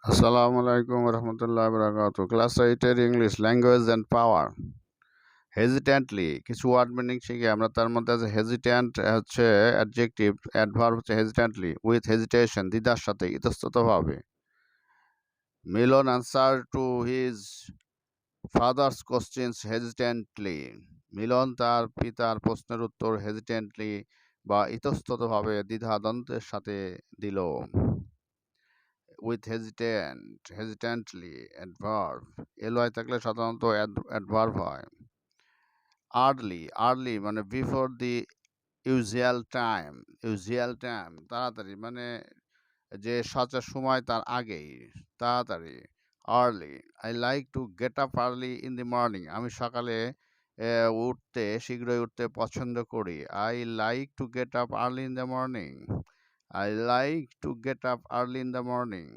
Assalamu alaikum warahmatullahi wabarakatuh. Class 8 এর English language and power. হেজিট্যান্টলি কিছু word meaning শিখি আমরা। তার মধ্যে আছে হেজিট্যান্ট, হচ্ছে অ্যাডজেক্টিভ, অ্যাডভার্ব হচ্ছে হেজিট্যান্টলি, উইথ হেজিটেশন, দ্বিধার সাথে, ইতস্ততভাবে। Milan answer to his father's questions hesitantly. Milan তার পিতার প্রশ্নের উত্তর হেজিট্যান্টলি বা ইতস্ততভাবে, দ্বিধাদ্বন্দ্বের সাথে দিল। With হেজিট্যান্টলি, adverb. এলওয়াই থাকলে সাধারণত অ্যাডভার্ব হয়। আর্লি মানে বিফোর দি ইউজুয়াল টাইম তাড়াতাড়ি, মানে যে সচরাচর সময় তার আগেই, তাড়াতাড়ি। Early, I like to get up early in the morning. আমি সকালে শীঘ্রই উঠতে পছন্দ করি। I like to get up early in the morning. I like to get up early in the morning.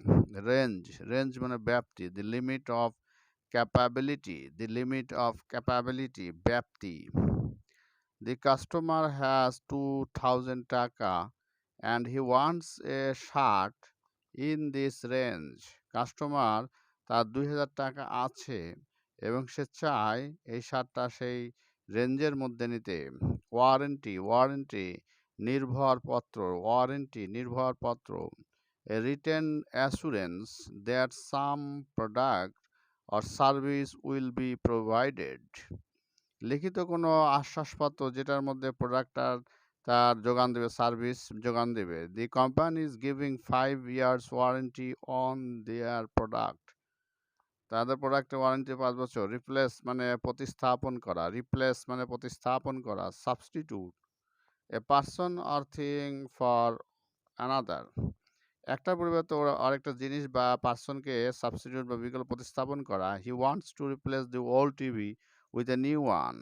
Range মানে ব্যাপ্তি, the limit of capability, ব্যাপ্তি। The customer has 2000 টাকা and he wants a shirt in this range. Customer তার 2000 টাকা আছে এবং সে চায় এই শার্টটা সেই রেঞ্জের মধ্যে নিতে। Warranty নির্ভরপত্র। A written assurance that some product or service will be provided. লিখিত কোনো আশ্বাসপত্র যেটার মধ্যে প্রোডাক্টটার তার যোগান দেবে, সার্ভিস যোগান দেবে। The company is giving 5 years warranty on their product. তাদের প্রোডাক্টের ওয়ারেন্টি 5 বছর। রিপ্লেস মানে প্রতিস্থাপন করা। Substitute a person or thing for another. একটার পরিবর্তে আরেকটা জিনিস বা পার্সনকে সাবস্টিটিউট বা বিকল্প প্রতিস্থাপন করা। He wants to replace the old TV with a new one.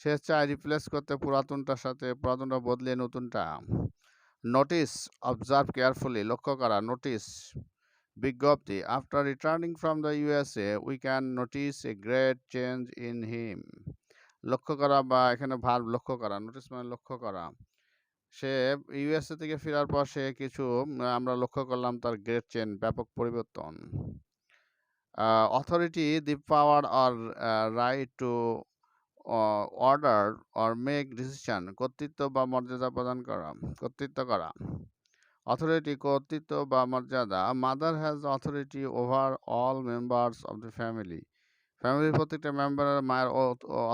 সে চায় রিপ্লেস করতে পুরাতনটা বদলিয়ে নতুনটা। নোটিস, অবজার্ভ কেয়ারফুলি, লক্ষ্য করা। নোটিস বিজ্ঞপ্তি। After returning from the USA we can notice a great change in him. লক্ষ্য করা বা এখানে ভার্ব লক্ষ্য করা। নোটিস মানে লক্ষ্য করা। সে ইউএসএ থেকে ফেরার পর আমরা লক্ষ্য করলাম তার গ্রেট চেঞ্জ, ব্যাপক পরিবর্তন। Authority, the power or right two order or make decision. কর্তৃত্ব বা মর্যাদা কর্তৃত্ব করা। অথরিটি কর্তৃত্ব বা মর্যাদা। Mother has authority over all members of the family. ফ্যামিলির প্রত্যেকটা মেম্বারের মায়ের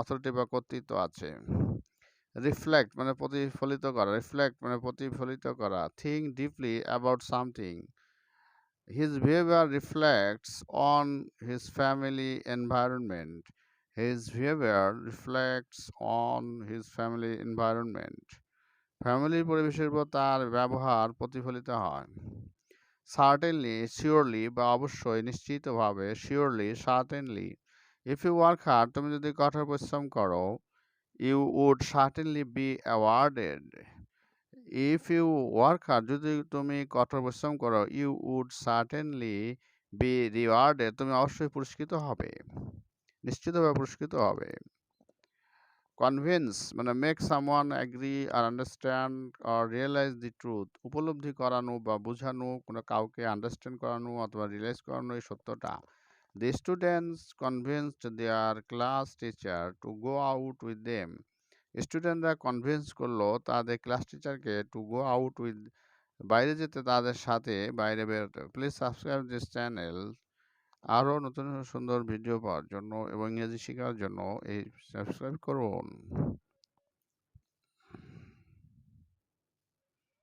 অথরিটি বা কর্তৃত্ব আছে। রিফ্লেক্ট মানে প্রতিফলিত করা। Think deeply about something. His behaviour reflects on his family environment. ফ্যামিলির পরিবেশের উপর তার ব্যবহার প্রতিফলিত হয়। সার্টেনলি, শিওরলি বা অবশ্যই, নিশ্চিতভাবে। Certainly. If you work hard, তুমি যদি কঠোর পরিশ্রম করো, you would certainly be awarded. If you work hard, যদি তুমি কঠোর পরিশ্রম করো, you would certainly be rewarded, তুমি অবশ্যই পুরস্কৃত হবে, নিশ্চিতভাবে পুরস্কৃত হবে। কনভিন্স মানে মেক সামওয়ান এগ্রি আর আন্ডারস্ট্যান্ড আর রিয়েলাইজ দি ট্রুথ। উপলব্ধি করানো বা বোঝানো, কোনো কাউকে আন্ডারস্ট্যান্ড করানো অথবা রিয়েলাইজ করানো এই সত্যটা। The students convinced their class teacher to go out with them. স্টুডেন্টরা কনভিন্স করলো তাদের ক্লাস টিচারকে টু গো আউট উইথ, বাইরে যেতে, তাদের সাথে বাইরে বেরোতে। Please subscribe this channel. আরও নতুন সুন্দর ভিডিও পাওয়ার জন্য এবং ইংরেজি শেখার জন্য এই সাবস্ক্রাইব করুন।